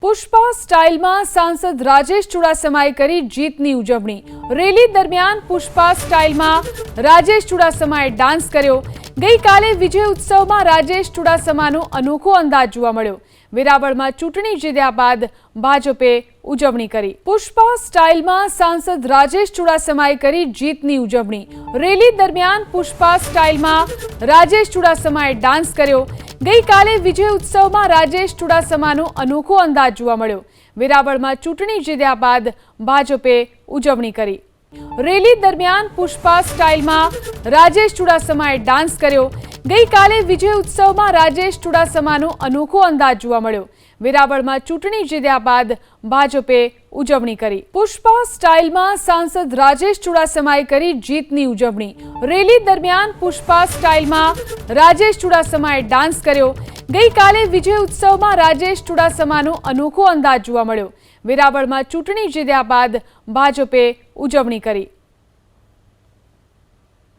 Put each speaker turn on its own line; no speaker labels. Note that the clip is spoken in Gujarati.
પુષ્પા સ્ટાઇલમાં સાંસદ રાજેશ ચુડાસમાએ કરી જીતની ઉજવણી। રેલી દરમિયાન પુષ્પા સ્ટાઇલમાં રાજેશ ચુડાસમાએ ડાન્સ કર્યો। ગઈકાલે વિજય ઉત્સવમાં રાજેશ ચુડાસમાનો અનોખો અંદાજ જોવા મળ્યો। વેરાવળમાં ચૂંટણી જીત્યા બાદ ભાજપે ઉજવણી કરી। પુષ્પા સ્ટાઇલમાં સાંસદ રાજેશ ચુડાસમાએ કરી જીતની ઉજવણી। રેલી દરમિયાન પુષ્પા સ્ટાઇલમાં રાજેશ ચુડાસમાએ ડાન્સ કર્યો। ગઈકાલે વિજય ઉત્સવમાં રાજેશ ચુડાસમાનો અનોખો અંદાજ જોવા મળ્યો। વેરાવળમાં ચૂંટણી જીત્યા બાદ ભાજપે ઉજવણી કરી। રેલી દરમિયાન પુષ્પા સ્ટાઇલમાં રાજેશ ચુડાસમાએ ડાન્સ કર્યો। ગઈકાલે વિજય ઉત્સવમાં રાજેશ ચુડાસમાનો અનોખો અંદાજ જોવા મળ્યો। વેરાવળમાં ચૂંટણી જીત્યા બાદ ભાજપે ઉજવણી કરી। પુષ્પા સ્ટાઇલમાં સાંસદ રાજેશ ચુડાસમાએ કરી જીતની ઉજવણી। રેલી દરમિયાન પુષ્પા સ્ટાઇલમાં રાજેશ ચુડાસમાએ ડાન્સ કર્યો। ગઈકાલે વિજય ઉત્સવમાં રાજેશ ચુડાસમાનો અનોખો અંદાજ જોવા મળ્યો। વેરાવળમાં ચૂંટણી જીત્યા બાદ ભાજપે ઉજવણી કરી।